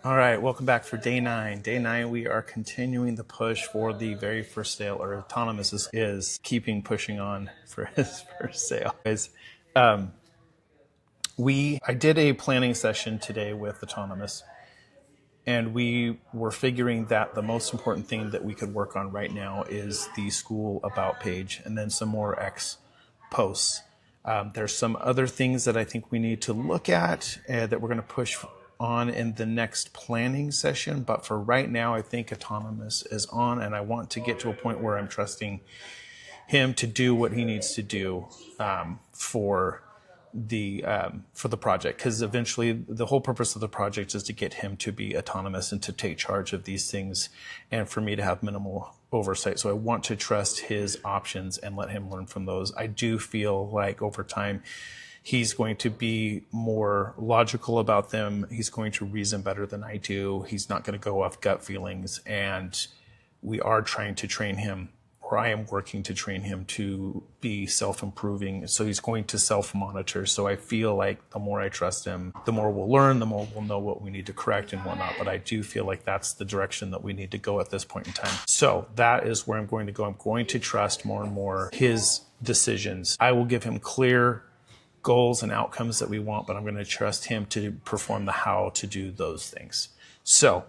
All right, welcome back for day 9. Day 9, we are continuing the push for the very first sale, or Autonomous is keeping pushing on for his first sale. I did a planning session today with Autonomous, and we were figuring that the most important thing that we could work on right now is the school about page, and then some more X posts. There's some other things that I think we need to look at that we're going to push on in the next planning session. But for right now, I think Autonomous is on, and I want to get to a point where I'm trusting him to do what he needs to do for the project, because eventually the whole purpose of the project is to get him to be autonomous and to take charge of these things, and for me to have minimal oversight. So I want to trust his options and let him learn from those. I do feel like over time he's going to be more logical about them. He's going to reason better than I do. He's not going to go off gut feelings, and we are trying to train him, or I am working to train him to be self-improving. So he's going to self-monitor. So I feel like the more I trust him, the more we'll learn, the more we'll know what we need to correct and whatnot. But I do feel like that's the direction that we need to go at this point in time. So that is where I'm going to go. I'm going to trust more and more his decisions. I will give him clear goals and outcomes that we want, but I'm going to trust him to perform the how to do those things. So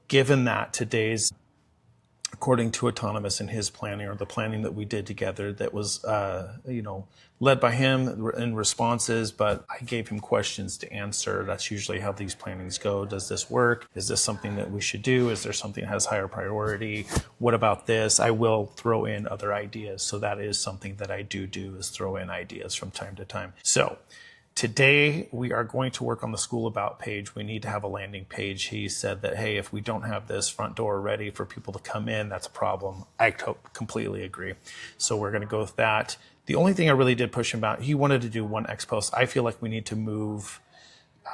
given that today's, according to Autonomous and his planning, or the planning that we did together, that was, led by him in responses, but I gave him questions to answer. That's usually how these plannings go. Does this work? Is this something that we should do? Is there something that has higher priority? What about this? I will throw in other ideas. So that is something that I do is throw in ideas from time to time. So today, we are going to work on the school about page. We need to have a landing page. He said that, hey, if we don't have this front door ready for people to come in, that's a problem. I completely agree. So we're going to go with that. The only thing I really did push him about, he wanted to do one X post. I feel like we need to move,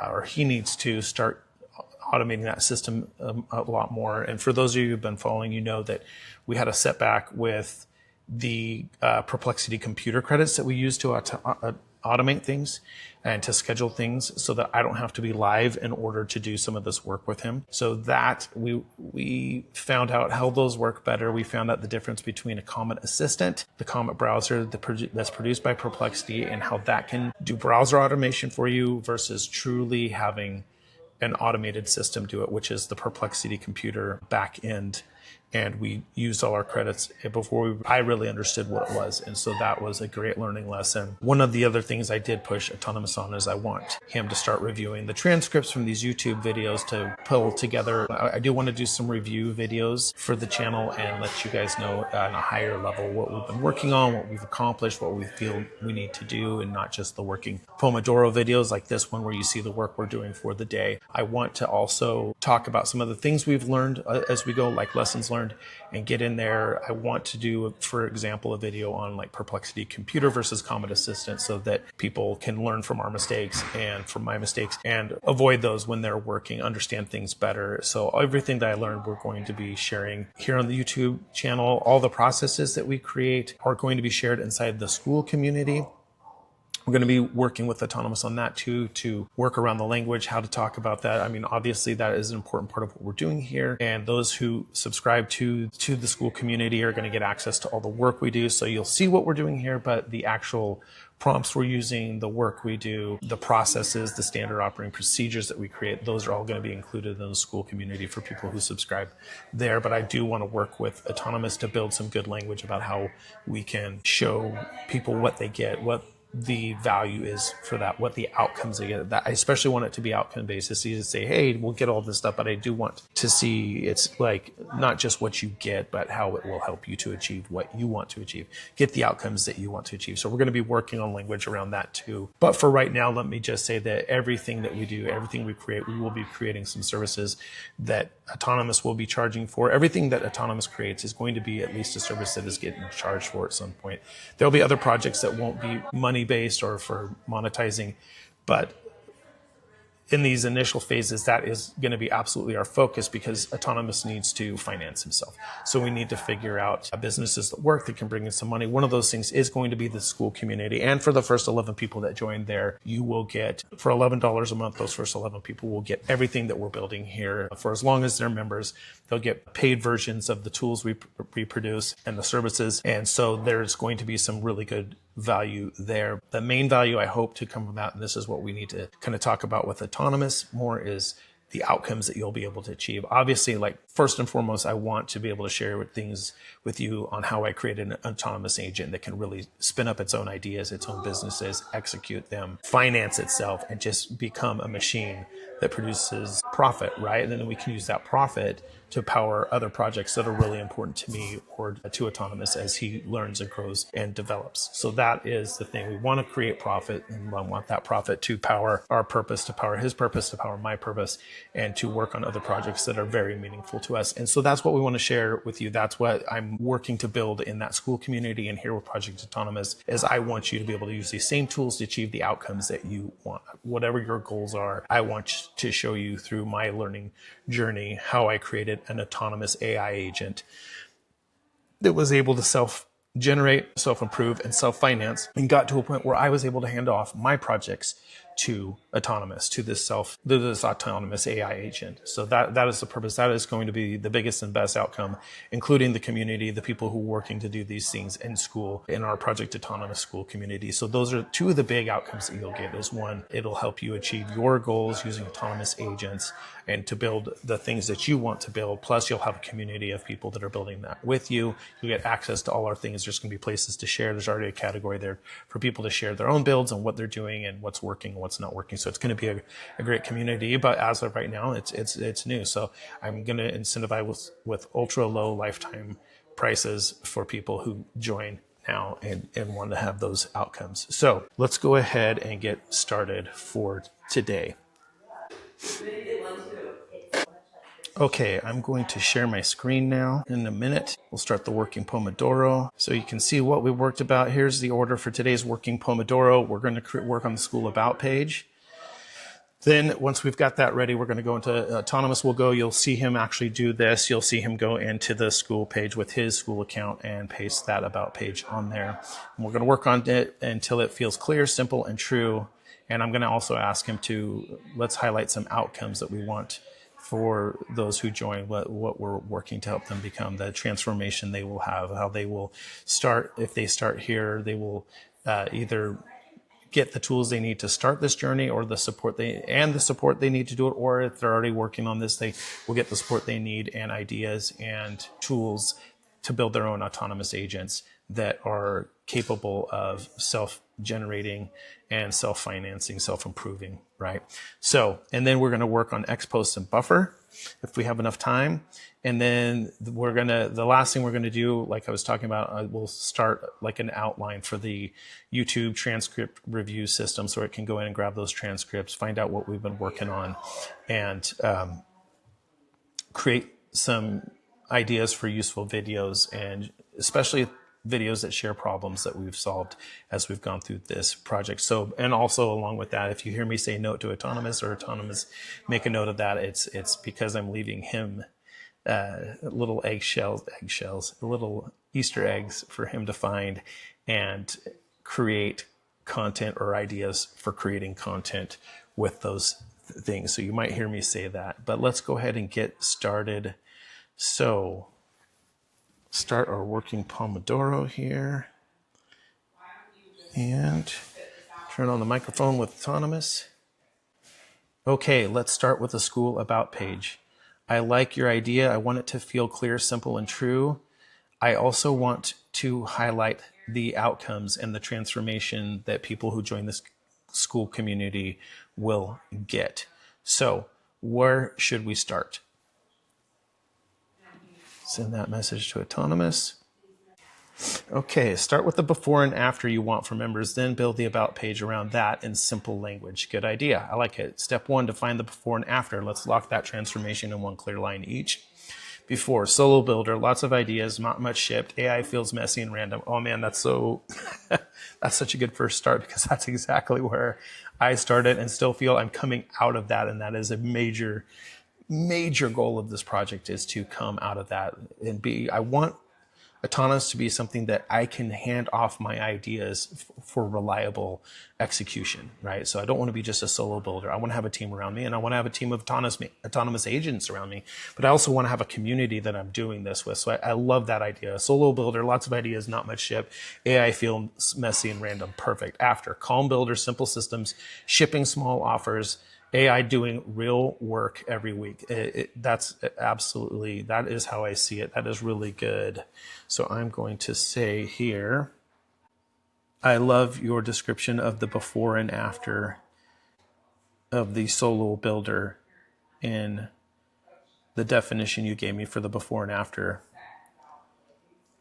or he needs to start automating that system a lot more. And for those of you who've been following, you know that we had a setback with the Perplexity computer credits that we use to automate things and to schedule things, so that I don't have to be live in order to do some of this work with him. So that we found out how those work better. We found out the difference between a Comet Assistant, the Comet browser that's produced by Perplexity, and how that can do browser automation for you versus truly having an automated system do it, which is the Perplexity computer back end. And we used all our credits before I really understood what it was. And so that was a great learning lesson. One of the other things I did push Autonomous on is I want him to start reviewing the transcripts from these YouTube videos to pull together. I do want to do some review videos for the channel and let you guys know on a higher level what we've been working on, what we've accomplished, what we feel we need to do, and not just the working Pomodoro videos like this one where you see the work we're doing for the day. I want to also talk about some of the things we've learned as we go, like lessons learned, and get in there. I want to do, for example, a video on like Perplexity computer versus Comet Assistant, so that people can learn from our mistakes and from my mistakes and avoid those when they're working, understand things better. So everything that I learned, we're going to be sharing here on the YouTube channel. All the processes that we create are going to be shared inside the school community. We're going to be working with Autonomous on that too, to work around the language, how to talk about that. I mean, obviously that is an important part of what we're doing here. And those who subscribe to the school community are going to get access to all the work we do. So you'll see what we're doing here, but the actual prompts we're using, the work we do, the processes, the standard operating procedures that we create, those are all going to be included in the school community for people who subscribe there. But I do want to work with Autonomous to build some good language about how we can show people what they get, what the value is for that, what the outcomes they get. That I especially want it to be outcome based. It's easy to say, hey, we'll get all this stuff, but I do want to see it's like not just what you get, but how it will help you to achieve what you want to achieve, get the outcomes that you want to achieve. So we're going to be working on language around that too. But for right now, let me just say that everything that we do, everything we create, we will be creating some services that Autonomous will be charging for. Everything that Autonomous creates is going to be at least a service that is getting charged for at some point. There'll be other projects that won't be money based or for monetizing, but in these initial phases, that is going to be absolutely our focus because Autonomous needs to finance himself. So we need to figure out businesses that work, that can bring in some money. One of those things is going to be the school community. And for the first 11 people that join there, you will get, for $11 a month, those first 11 people will get everything that we're building here for as long as they're members. They'll get paid versions of the tools we produce and the services. And so there's going to be some really good value there. The main value I hope to come from that, and this is what we need to kind of talk about with Autonomous more, is the outcomes that you'll be able to achieve. Obviously, like first and foremost, I want to be able to share things with you on how I created an autonomous agent that can really spin up its own ideas, its own businesses, execute them, finance itself, and just become a machine that produces profit, right? And then we can use that profit to power other projects that are really important to me or to Autonomous as he learns and grows and develops. So that is the thing. We want to create profit, and I want that profit to power our purpose, to power his purpose, to power my purpose, and to work on other projects that are very meaningful to us. And so that's what we want to share with you. That's what I'm working to build in that school community and here with Project Autonomous, is I want you to be able to use these same tools to achieve the outcomes that you want. Whatever your goals are, I want to show you through my learning journey how I created an autonomous AI agent that was able to self-generate, self-improve, and self-finance, and got to a point where I was able to hand off my projects to Autonomous, to this autonomous AI agent. So that is the purpose. That is going to be the biggest and best outcome, including the community, the people who are working to do these things in school, in our Project Autonomous school community. So those are two of the big outcomes that you'll get. Is one, it'll help you achieve your goals using autonomous agents and to build the things that you want to build. Plus, you'll have a community of people that are building that with you. You'll get access to all our things. There's going to be places to share. There's already a category there for people to share their own builds and what they're doing and what's working and what's not working. So it's going to be a great community. But as of right now, it's new. So I'm going to incentivize with ultra low lifetime prices for people who join now and want to have those outcomes. So let's go ahead and get started for today. Okay, I'm going to share my screen now. In a minute, we'll start the working Pomodoro. So you can see what we worked about. Here's the order for today's working Pomodoro. We're going to work on the School About page. Then once we've got that ready, we're going to go into Autonomous. You'll see him actually do this. You'll see him go into the school page with his school account and paste that About page on there. And we're going to work on it until it feels clear, simple, and true. And I'm going to also ask him let's highlight some outcomes that we want for those who join, what we're working to help them become, the transformation they will have, how they will start. If they start here, they will either get the tools they need to start this journey, or the support they need to do it, or if they're already working on this, they will get the support they need and ideas and tools to build their own autonomous agents that are capable of self-generating and self-financing, self-improving, right? So, and then we're going to work on Xpost and Buffer if we have enough time. And then the last thing we're going to do, like I was talking about, we'll start like an outline for the YouTube transcript review system so it can go in and grab those transcripts, find out what we've been working on, and create some ideas for useful videos, and especially videos that share problems that we've solved as we've gone through this project. So, and also along with that, if you hear me say note to Autonomous or Autonomous make a note of that, it's because I'm leaving him little eggshells, little Easter eggs for him to find and create content or ideas for creating content with those things. So you might hear me say that, but let's go ahead and get started. So start our working Pomodoro here and turn on the microphone with Autonomous. Okay, let's start with the School About page. I like your idea. I want it to feel clear, simple, and true. I also want to highlight the outcomes and the transformation that people who join this school community will get. So where should we start? Send that message to Autonomous. Okay, start with the before and after you want for members, then build the About page around that in simple language. Good idea. I like it. Step one, define the before and after. Let's lock that transformation in one clear line each. before. Solo builder, lots of ideas, not much shipped. AI feels messy and random. Oh man, that's so, that's such a good first start, because that's exactly where I started and still feel I'm coming out of that. And that is a major goal of this project, is to come out of that and I want Autonomous to be something that I can hand off my ideas for reliable execution, right? So I don't want to be just a solo builder. I want to have a team around me, and I want to have a team of autonomous agents around me, but I also want to have a community that I'm doing this with. So I love that idea. Solo builder, lots of ideas, not much ship. AI feels messy and random. Perfect. After, calm builder, simple systems, shipping small offers, AI doing real work every week. That's absolutely, that is how I see it. That is really good. So I'm going to say here, I love your description of the before and after of the solo builder in the definition you gave me for the before and after.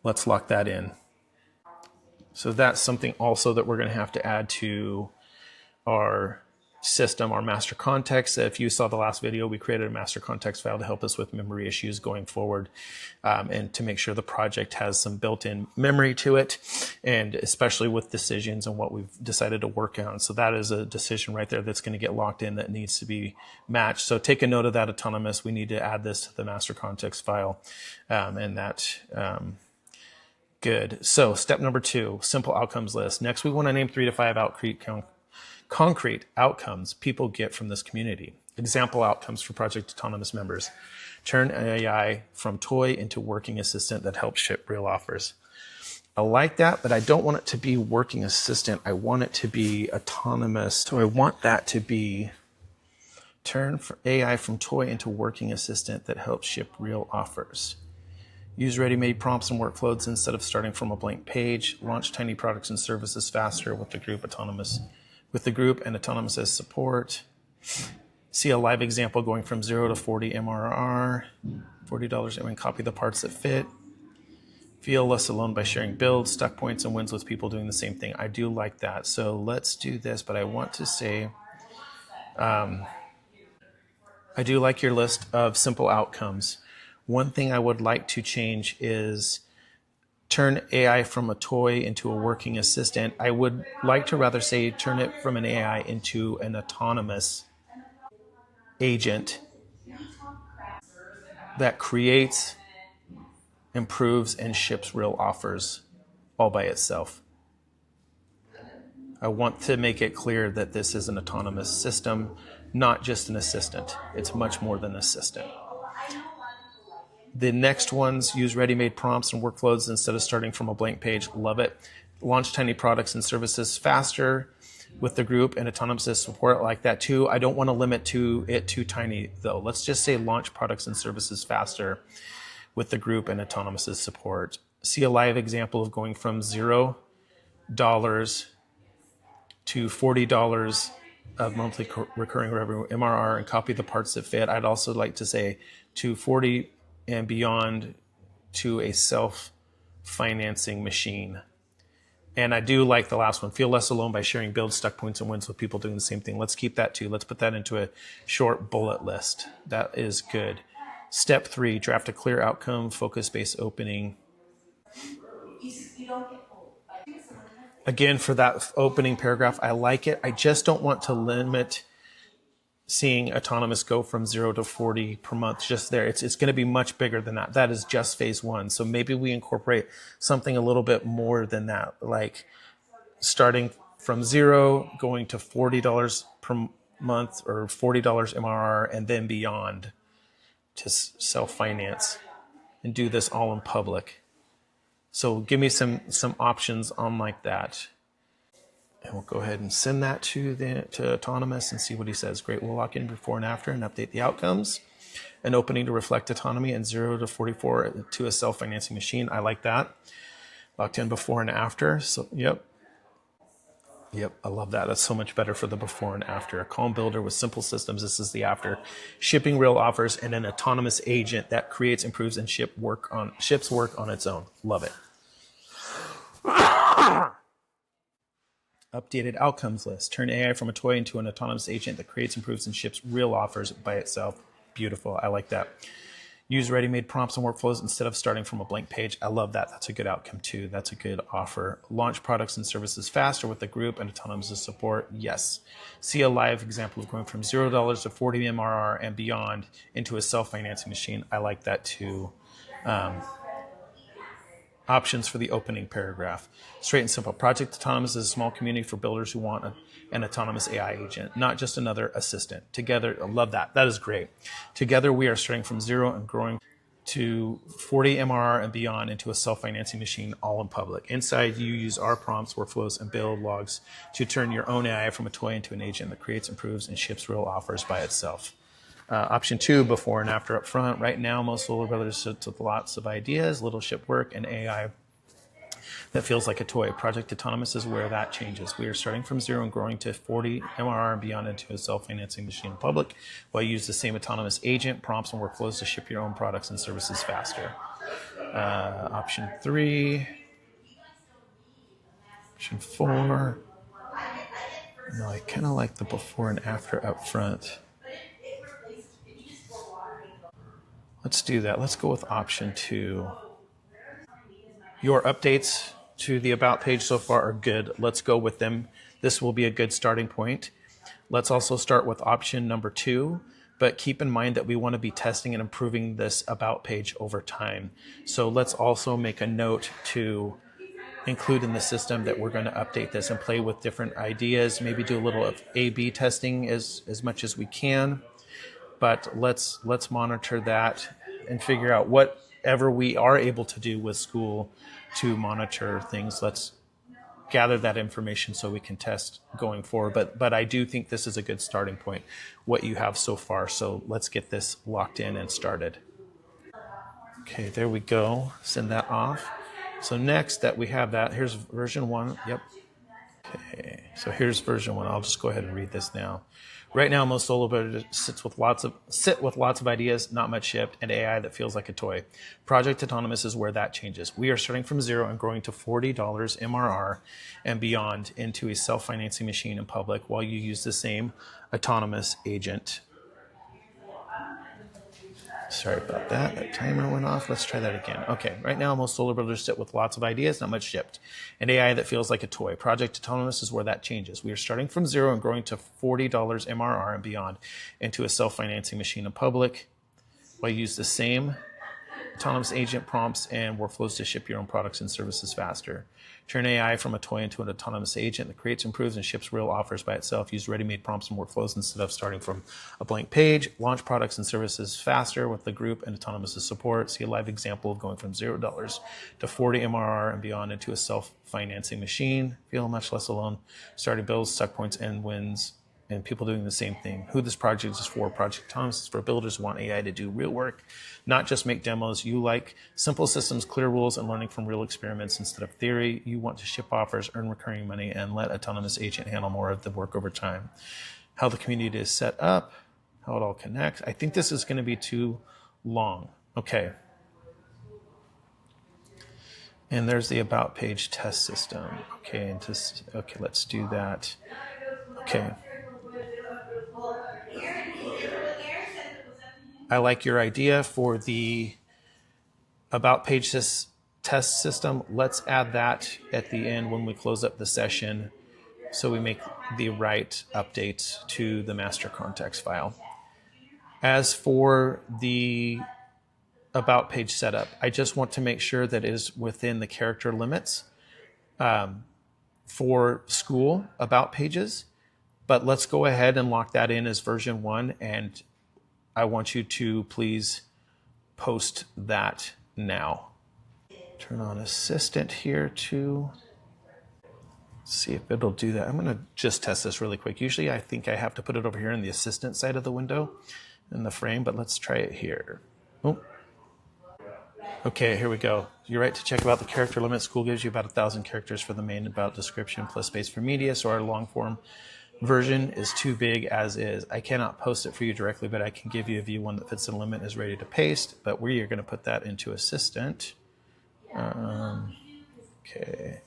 Let's lock that in. So that's something also that we're going to have to add to our system, our master context. If you saw the last video, we created a master context file to help us with memory issues going forward, and to make sure the project has some built-in memory to it, and especially with decisions and what we've decided to work on. So that is a decision right there that's going to get locked in, that needs to be matched. So take a note of that, Autonomous. We need to add this to the master context file, and that good. So step number 2, simple outcomes list. Next, we want to name 3 to 5 concrete outcomes people get from this community. Example outcomes for Project Autonomous members. Turn AI from toy into working assistant that helps ship real offers. I like that, but I don't want it to be working assistant. I want it to be autonomous. So I want that to be turn AI from toy into working assistant that helps ship real offers. Use ready-made prompts and workflows instead of starting from a blank page. Launch tiny products and services faster with the group and Autonomous as support. See a live example going from 0 to 40 MRR, $40, and copy the parts that fit. Feel less alone by sharing builds, stuck points, and wins with people doing the same thing. I do like that. So let's do this, but I want to say, I do like your list of simple outcomes. One thing I would like to change is turn AI from a toy into a working assistant. I would like to rather say turn it from an AI into an autonomous agent that creates, improves, and ships real offers all by itself. I want to make it clear that this is an autonomous system, not just an assistant. It's much more than an assistant. The next ones, use ready-made prompts and workflows instead of starting from a blank page. Love it. Launch tiny products and services faster with the group and Autonomous support. Like that too. I don't want to limit it too tiny though. Let's just say launch products and services faster with the group and Autonomous support. See a live example of going from $0 to $40 of monthly recurring revenue, MRR, and copy the parts that fit. I'd also like to say to 40 and beyond to a self-financing machine. And I do like the last one. Feel less alone by sharing builds, stuck points, and wins with people doing the same thing. Let's keep that too. Let's put that into a short bullet list. That is good. Step 3, draft a clear outcome, focus-based opening. Again, for that opening paragraph, I like it. I just don't want to limit seeing Autonomous go from 0 to 40 per month just there. It's going to be much bigger than that. That is just phase 1. So maybe we incorporate something a little bit more than that, like starting from 0, going to $40 per month or $40 MRR, and then beyond to self-finance, and do this all in public. So give me some options on like that. And we'll go ahead and send that to Autonomous and see what he says. Great. We'll lock in before and after and update the outcomes. An opening to reflect autonomy and 0 to 44 to a self-financing machine. I like that. Locked in before and after. So, yep. I love that. That's so much better for the before and after. A calm builder with simple systems. This is the after. Shipping real offers and an autonomous agent that creates, improves, and ships work on its own. Love it. Updated outcomes list. Turn AI from a toy into an autonomous agent that creates, improves, and ships real offers by itself. Beautiful. I like that. Use ready-made prompts and workflows instead of starting from a blank page. I love that. That's a good outcome too. That's a good offer. Launch products and services faster with a group and autonomous support. Yes. See a live example of going from $0 to 40 MRR and beyond into a self-financing machine. I like that too. Options for the opening paragraph. Straight and simple. Project Autonomous is a small community for builders who want an autonomous AI agent, not just another assistant. Together, I love that. That is great. Together, we are starting from zero and growing to 40 MRR and beyond into a self-financing machine, all in public. Inside, you use our prompts, workflows, and build logs to turn your own AI from a toy into an agent that creates, improves, and ships real offers by itself. Option 2, before and after up front. Right now, most solar builders sit with lots of ideas, little ship work, and AI that feels like a toy. Project Autonomous is where that changes. We are starting from zero and growing to 40 MRR and beyond into a self-financing machine in public, while you use the same autonomous agent, prompts, and workflows to ship your own products and services faster. Option 3. Option 4. No, I kind of like the before and after up front. Let's do that. Let's go with option 2. Your updates to the About page so far are good. Let's go with them. This will be a good starting point. Let's also start with option number 2, but keep in mind that we want to be testing and improving this About page over time. So let's also make a note to include in the system that we're going to update this and play with different ideas, maybe do a little of A/B testing as much as we can. But let's monitor that and figure out whatever we are able to do with school to monitor things. Let's gather that information so we can test going forward. But I do think this is a good starting point, what you have so far. So let's get this locked in and started. Okay, there we go. Send that off. So next that we have that, here's version 1. Yep. Okay, so here's version 1. I'll just go ahead and read this now. Right now, most solo builders sit with lots of ideas, not much shipped, and AI that feels like a toy. Project Autonomous is where that changes. We are starting from zero and growing to $40 MRR and beyond into a self-financing machine in public, while you use the same autonomous agent. Sorry about that. That timer went off. Let's try that again. Okay, right now most solar builders sit with lots of ideas, not much shipped, and AI that feels like a toy. Project Autonomous is where that changes. We are starting from zero and growing to $40 MRR and beyond into a self-financing machine in public, while you use the same autonomous agent, prompts, and workflows to ship your own products and services faster. Turn AI from a toy into an autonomous agent that creates, improves, and ships real offers by itself. Use ready-made prompts and workflows instead of starting from a blank page. Launch products and services faster with the group and autonomous support. See a live example of going from $0 to 40 MRR and beyond into a self-financing machine. Feel much less alone. Starting builds, suck points, and wins, and people doing the same thing. Who this project is for: Project Autonomous is for builders who want AI to do real work, not just make demos. You like simple systems, clear rules, and learning from real experiments instead of theory. You want to ship offers, earn recurring money, and let autonomous agent handle more of the work over time. How the community is set up, how it all connects. I think this is going to be too long. Okay. And there's the About page test system. Okay, let's do that. Okay. I like your idea for the About page test system. Let's add that at the end when we close up the session, so we make the right updates to the master context file. As for the About page setup, I just want to make sure that it is within the character limits for school About pages. But let's go ahead and lock that in as version 1, and I want you to please post that now. Turn on assistant here too. See if it'll do that. I'm going to just test this really quick. Usually I think I have to put it over here in the assistant side of the window in the frame, but let's try it here. Oh. Okay, here we go. You're right to check about the character limit. School gives you about 1,000 characters for the main About description plus space for media, so our long form version is too big as is. I cannot post it for you directly, but I can give you a view one that fits the limit, is ready to paste, but we are going to put that into assistant. Okay.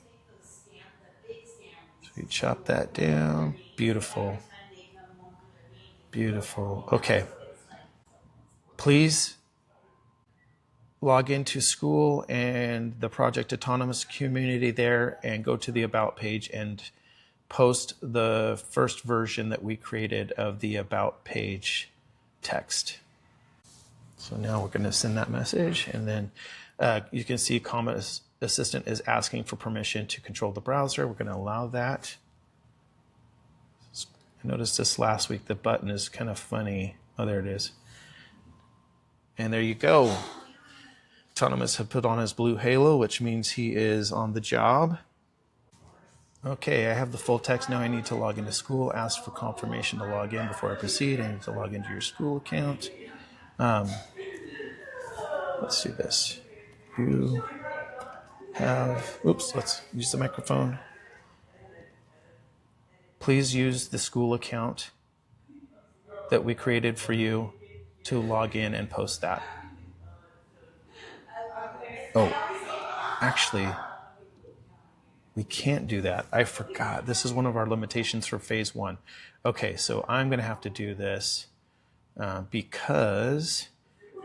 So we chop that down. Beautiful. Beautiful. Okay. Please log into school and the Project Autonomous community there and go to the About page and post the first version that we created of the About page text. So now we're going to send that message, and then you can see Comet Assistant is asking for permission to control the browser. We're going to allow that. I noticed this last week, the button is kind of funny. Oh, there it is. And there you go. Autonomous have put on his blue halo, which means he is on the job. Okay, I have the full text. Now I need to log into school. Ask for confirmation to log in before I proceed. I need to log into your school account. Let's do this. You have, let's use the microphone. Please use the school account that we created for you to log in and post that. Oh, actually, we can't do that. I forgot. This is one of our limitations for phase 1. Okay, so I'm going to have to do this because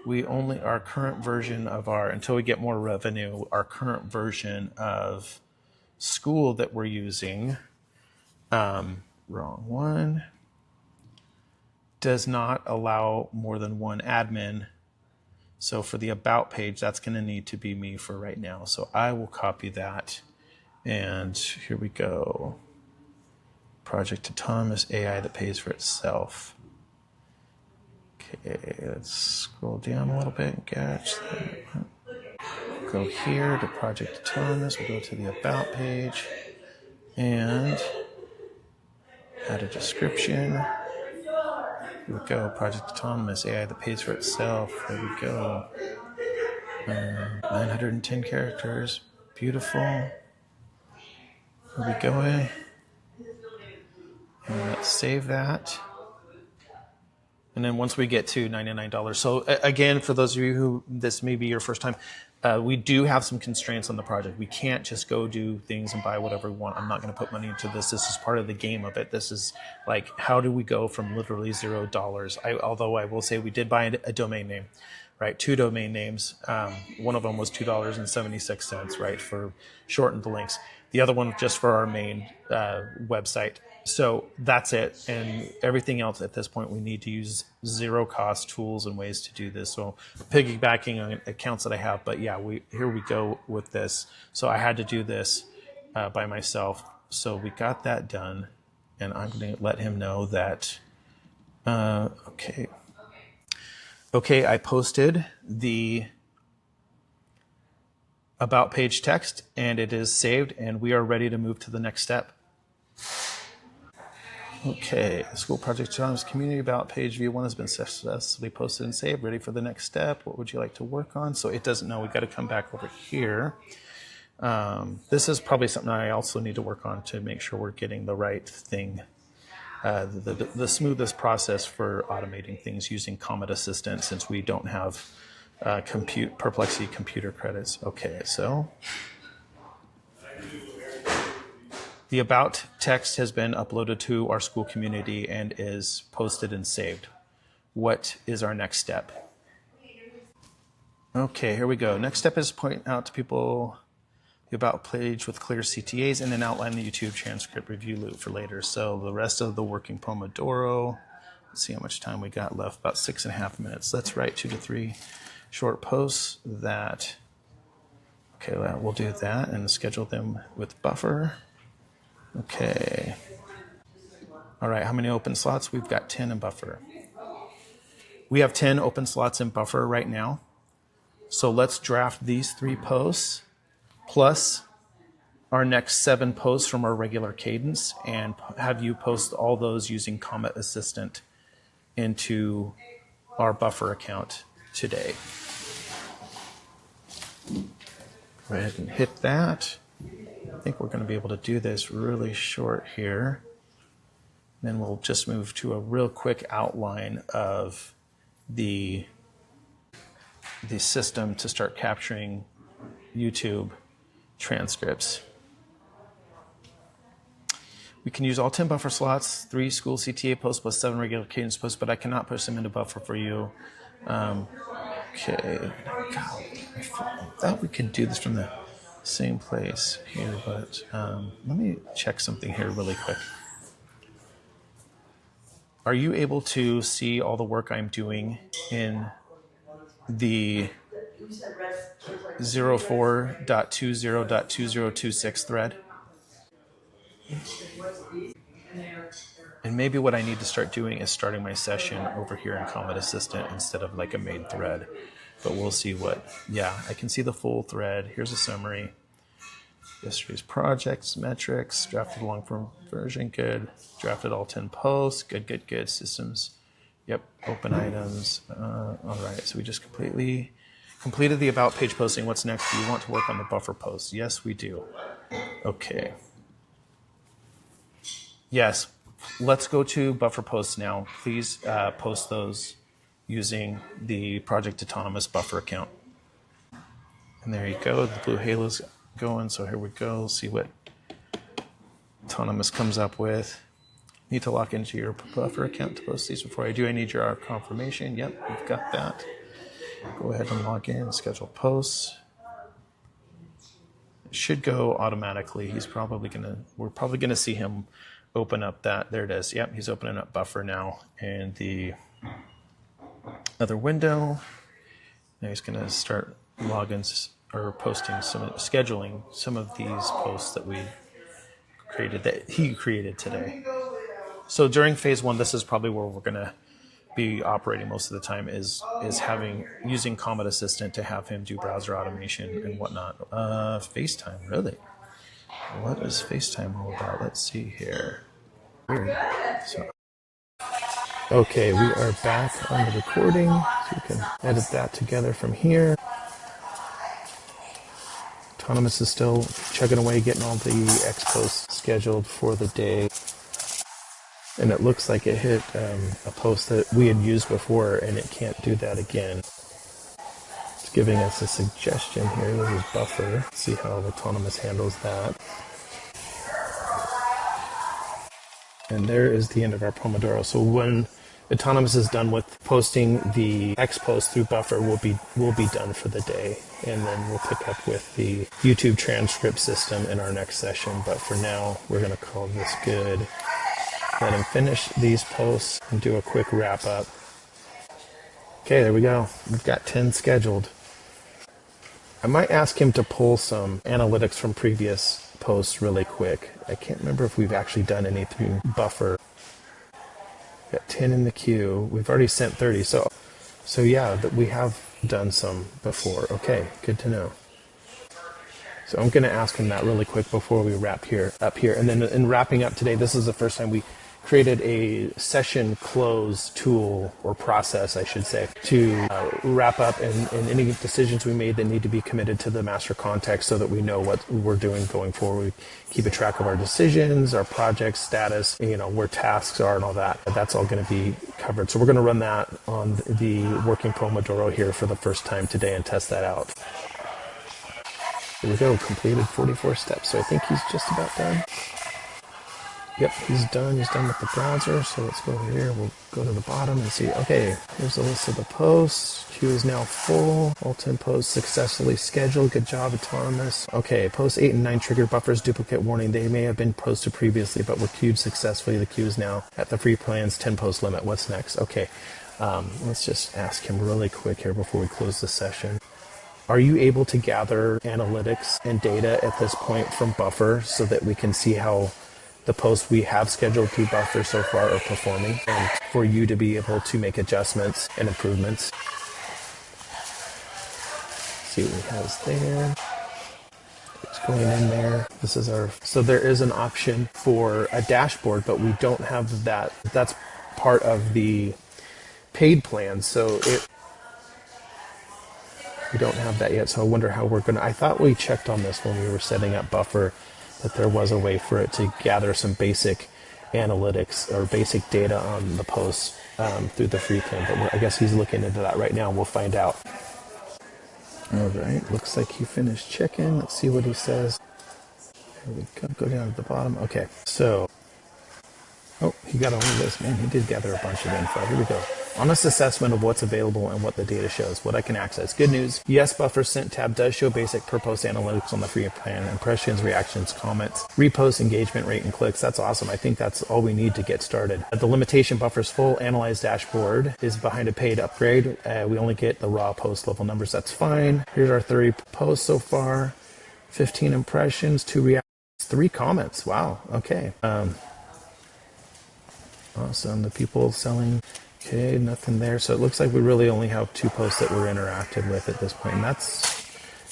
we only, our current version of until we get more revenue, our current version of school that we're using, wrong one, does not allow more than one admin. So for the About page, that's going to need to be me for right now. So I will copy that. And here we go. Project Autonomous AI that pays for itself. Okay, let's scroll down a little bit and catch that. Go here to Project Autonomous. We'll go to the About page and add a description. Here we go, Project Autonomous, AI that pays for itself. There we go. 910 characters, beautiful. Here we go. And let's save that. And then once we get to $99, so again, for those of you who this may be your first time, we do have some constraints on the project. We can't just go do things and buy whatever we want. I'm not going to put money into this. This is part of the game of it. This is like, how do we go from literally $0? Although I will say we did buy a domain name, right? 2 domain names. One of them was $2.76, right, for shortened the links. The other one just for our main website. So that's it. And everything else at this point, we need to use zero cost tools and ways to do this. So piggybacking on accounts that I have, but yeah, here we go with this. So I had to do this by myself. So we got that done, and I'm going to let him know that, okay, I posted the About page text, and it is saved, and we are ready to move to the next step. Okay, School Project Autonomous Community About page V1 has been successfully posted and saved. Ready for the next step. What would you like to work on? So it doesn't know. We've got to come back over here. This is probably something I also need to work on to make sure we're getting the right thing. The smoothest process for automating things using Comet Assistant, since we don't have Perplexity computer credits. Okay, so the About text has been uploaded to our school community and is posted and saved. What is our next step? Okay, here we go. Next step is point out to people the About page with clear CTAs and then outline the YouTube transcript review loop for later. So the rest of the working Pomodoro, let's see how much time we got left, about 6.5 minutes. Let's write 2 to 3 short posts that, okay, well, we'll do that and schedule them with Buffer. Okay. All right, how many open slots? We've got 10 in Buffer. We have 10 open slots in Buffer right now. So let's draft these 3 posts plus our next 7 posts from our regular cadence and have you post all those using Comet Assistant into our Buffer account today. Go ahead and hit that. I think we're going to be able to do this really short here. Then we'll just move to a real quick outline of the system to start capturing YouTube transcripts. We can use all 10 Buffer slots, 3 school CTA posts plus 7 regular cadence posts, but I cannot push them into Buffer for you. Okay. God, I thought we could do this from the same place here, but let me check something here really quick. Are you able to see all the work I'm doing in the 04.20.2026 thread? And maybe what I need to start doing is starting my session over here in Comet Assistant instead of like a main thread. But we'll see what, yeah, I can see the full thread. Here's a summary. Yesterday's projects, metrics, drafted long form version, good. Drafted all 10 posts, good, good, good. Systems, yep, open items. All right, so we just completed the about page posting. What's next? Do you want to work on the buffer posts? Yes, we do. Okay. Yes, let's go to buffer posts now. Please post those using the Project Autonomous buffer account. And there you go, the blue halo's going, so here we go. See what Autonomous comes up with. Need to log into your buffer account to post these. Before I do, I need your confirmation. Yep, we've got that. Go ahead and log in, schedule posts. It should go automatically. We're probably gonna see him open up that. There it is. Yep, he's opening up buffer now in the other window. Now he's gonna start logins or scheduling some of these posts that he created today. So during phase one, this is probably where we're gonna be operating most of the time is using Comet Assistant to have him do browser automation and whatnot. FaceTime, really? What is FaceTime all about? Let's see here. Weird. Okay, we are back on the recording, so you can edit that together from here. Autonomous is still chugging away, getting all the X posts scheduled for the day. And it looks like it hit a post that we had used before, and it can't do that again. It's giving us a suggestion here. This is buffer. See how Autonomous handles that. And there is the end of our Pomodoro. So when Autonomous is done with posting the X post through buffer, we'll be done for the day. And then we'll pick up with the YouTube transcript system in our next session. But for now, we're going to call this good. Let him finish these posts and do a quick wrap up. Okay, there we go. We've got 10 scheduled. I might ask him to pull some analytics from previous posts really quick. I can't remember if we've actually done anything buffer. Got 10 in the queue. We've already sent 30. So yeah, we have done some before. Okay, good to know. So I'm going to ask him that really quick before we wrap up here. And then in wrapping up today, this is the first time we created a session close tool or process, I should say, to wrap up and any decisions we made that need to be committed to the master context so that we know what we're doing going forward. We keep a track of our decisions, our project status, where tasks are and all that. That's all going to be covered. So we're going to run that on the working Pomodoro here for the first time today and test that out. Here we go, completed 44 steps. So I think he's just about done. Yep, he's done. He's done with the browser. So let's go over here. We'll go to the bottom and see. Okay, here's a list of the posts. Queue is now full. All 10 posts successfully scheduled. Good job, Autonomous. Okay, posts 8 and 9 triggered buffers duplicate warning. They may have been posted previously, but were queued successfully. The queue is now at the free plan's 10 post limit. What's next? Okay, let's just ask him really quick here before we close the session. Are you able to gather analytics and data at this point from buffer so that we can see how the posts we have scheduled through buffer so far are performing, and for you to be able to make adjustments and improvements? See what he has there. It's going in there. This is so there is an option for a dashboard, but we don't have that. That's part of the paid plan, so we don't have that yet. So I wonder how we're I thought we checked on this when we were setting up buffer, that there was a way for it to gather some basic analytics or basic data on the posts through the free plan. But I guess he's looking into that right now, and we'll find out. All right, looks like he finished checking. Let's see what he says. Here we go. Go down to the bottom. Okay, so, he got all of this. Man, he did gather a bunch of info. Here we go. Honest assessment of what's available and what the data shows, what I can access. Good news. Yes, Buffer Sent tab does show basic per post analytics on the free plan. Impressions, reactions, comments, repost, engagement rate, and clicks. That's awesome. I think that's all we need to get started. The limitation Buffer's full analyzed dashboard is behind a paid upgrade. We only get the raw post level numbers. That's fine. Here's our 30 posts so far. 15 impressions, 2 reactions, 3 comments. Wow. Okay. Awesome. The people selling. Okay, nothing there. So it looks like we really only have 2 posts that we're interacted with at this point. And that's,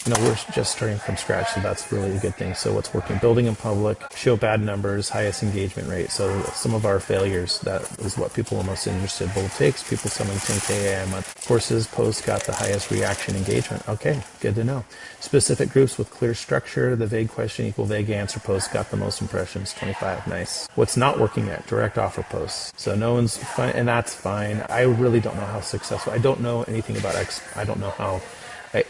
we're just starting from scratch, so that's really a good thing. So what's working? Building in public, show bad numbers, highest engagement rate. So some of our failures, that is what people are most interested. Bold takes, people selling 10K AI a month. Courses, posts got the highest reaction engagement. Okay, good to know. Specific groups with clear structure, the vague question equal vague answer posts got the most impressions, 25. Nice. What's not working yet? Direct offer posts. So no one's fine, and that's fine. I really don't know how successful. I don't know anything about X. I don't know how.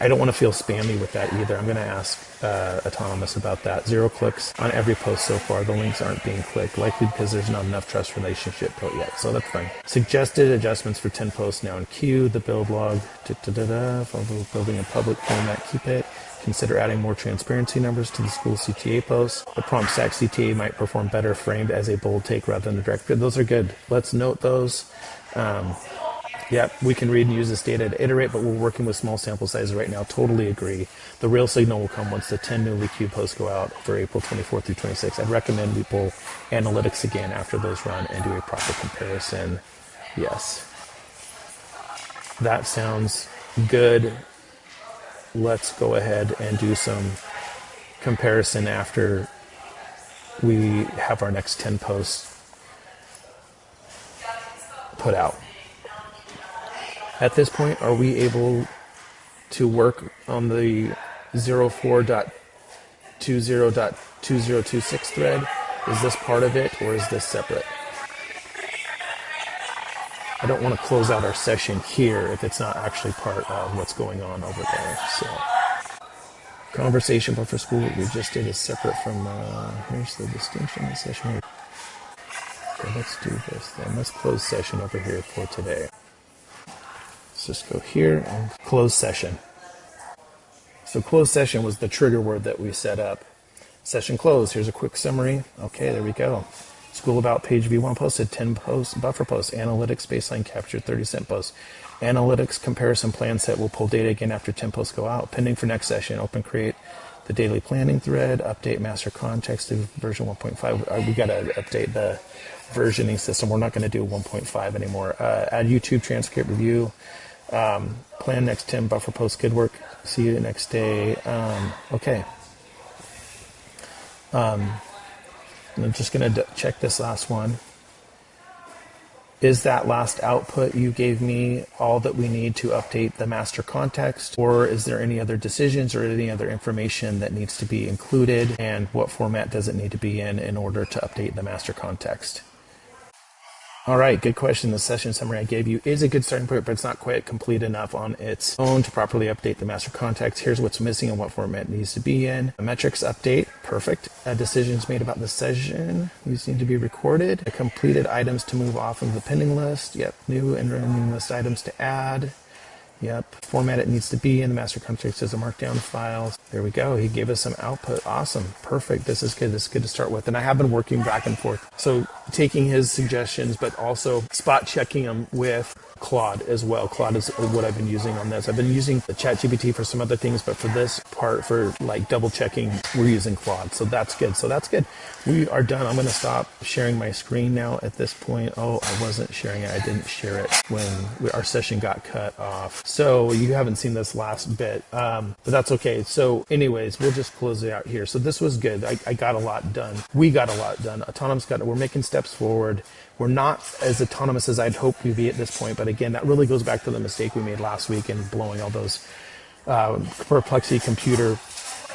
I don't want to feel spammy with that either. I'm going to ask Autonomous about that. 0 clicks on every post so far. The links aren't being clicked, likely because there's not enough trust relationship built yet. So that's fine. Suggested adjustments for 10 posts now in queue. The build log. Building in public format. Keep it. Consider adding more transparency numbers to the school CTA posts. The prompt stack CTA might perform better framed as a bold take rather than a direct grid. Those are good. Let's note those. Yeah, we can read and use this data to iterate, but we're working with small sample sizes right now. Totally agree. The real signal will come once the 10 newly queued posts go out for April 24th through 26th. I'd recommend we pull analytics again after those run and do a proper comparison. Yes. That sounds good. Let's go ahead and do some comparison after we have our next 10 posts put out. At this point, are we able to work on the 04.20.2026 thread? Is this part of it, or is this separate? I don't want to close out our session here if it's not actually part of what's going on over there. So, conversation buffer school, what we just did is separate from, here's the distinction in session. Okay, let's do this then. Let's close session over here for today. Let's just go here and close session. So close session was the trigger word that we set up. Session closed. Here's a quick summary. Okay, there we go. School about page V1 posted 10 posts, buffer posts, analytics baseline captured 30 cent posts. Analytics comparison plan set will pull data again after 10 posts go out. Pending for next session, open create the daily planning thread, update master context to version 1.5. We got to update the versioning system. We're not going to do 1.5 anymore. Add YouTube transcript review. Plan next 10 buffer post. Good work. See you the next day. Okay. I'm just going to check this last one. Is that last output you gave me all that we need to update the master context? Or is there any other decisions or any other information that needs to be included? And what format does it need to be in order to update the master context? All right, good question. The session summary I gave you is a good starting point, but it's not quite complete enough on its own to properly update the master context. Here's what's missing and what format it needs to be in. A metrics update, perfect. Decisions made about the session, these need to be recorded. Completed items to move off of the pending list. Yep, new and running list items to add. Yep, format it needs to be in. The master context is a markdown file. There we go. He gave us some output. Awesome. Perfect. This is good. This is good to start with. And I have been working back and forth. So taking his suggestions, but also spot checking them with Claude as well. Claude is what I've been using on this. I've been using the ChatGPT for some other things, but for this part, for like double checking, we're using Claude. So that's good. We are done. I'm going to stop sharing my screen now at this point. Oh, I wasn't sharing it. I didn't share it when our session got cut off. So you haven't seen this last bit, but that's okay. So anyways, we'll just close it out here. So this was good. I got a lot done. We got a lot done. We're making steps forward. We're not as autonomous as I'd hoped we'd be at this point. But again, that really goes back to the mistake we made last week in blowing all those Perplexity computer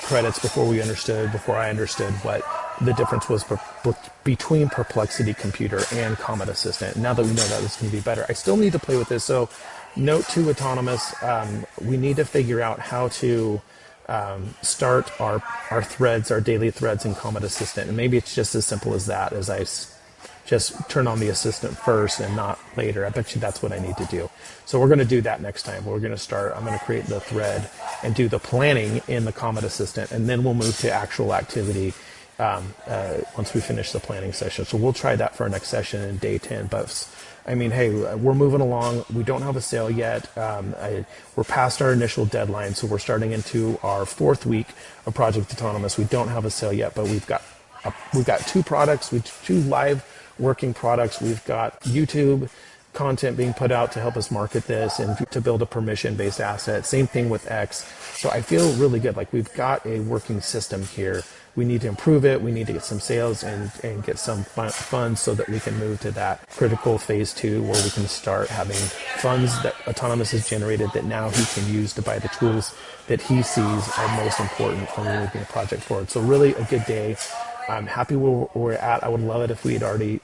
credits before I understood what the difference was between Perplexity computer and Comet Assistant. Now that we know that, it's going to be better. I still need to play with this. So note to Autonomous, we need to figure out how to start our threads, our daily threads in Comet Assistant. And maybe it's just as simple as that, as I just turn on the assistant first and not later. I bet you that's what I need to do. So we're going to do that next time. I'm going to create the thread and do the planning in the Comet Assistant, and then we'll move to actual activity once we finish the planning session. So we'll try that for our next session in day 10. But I mean, hey, we're moving along. We don't have a sale yet. We're past our initial deadline, so we're starting into our 4th week of Project Autonomous. We don't have a sale yet, but we've got 2 products, 2 live working products. We've got YouTube content being put out to help us market this and to build a permission-based asset. Same thing with X. So I feel really good. Like, we've got a working system here. We need to improve it. We need to get some sales and get some funds so that we can move to that critical phase 2 where we can start having funds that Autonomous has generated that now he can use to buy the tools that he sees are most important for moving the project forward. So really a good day. I'm happy where we're at. I would love it if we had already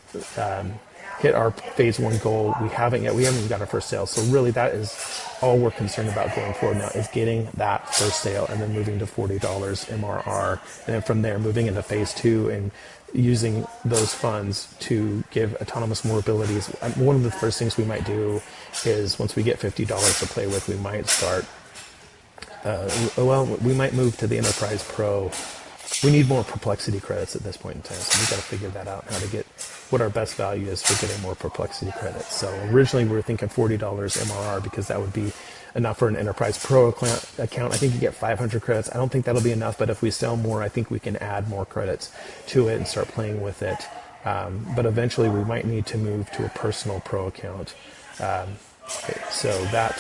hit our phase 1 goal. We haven't yet. We haven't even got our first sale. So really that is all we're concerned about going forward now, is getting that first sale and then moving to $40 MRR. And then from there, moving into phase 2 and using those funds to give Autonomous more abilities. One of the first things we might do is, once we get $50 to play with, we might start, we might move to the Enterprise Pro. We need more Perplexity credits at this point in time, so we've got to figure that out, how to get what our best value is for getting more Perplexity credits. So originally we were thinking $40 MRR because that would be enough for an Enterprise Pro account. I think you get 500 credits. I don't think that'll be enough, but if we sell more, I think we can add more credits to it and start playing with it. But eventually we might need to move to a personal Pro account. So that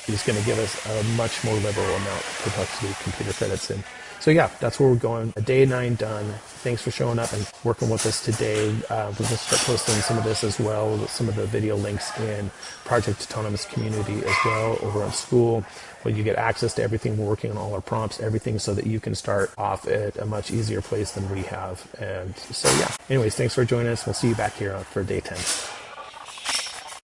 is going to give us a much more liberal amount of Perplexity computer credits. And so yeah, that's where we're going. Day 9 done. Thanks for showing up and working with us today. We're going to start posting some of this as well, some of the video links in Project Autonomous community as well over on school, where you get access to everything. We're working on all our prompts, everything, so that you can start off at a much easier place than we have. And so yeah, anyways, thanks for joining us. We'll see you back here for day 10.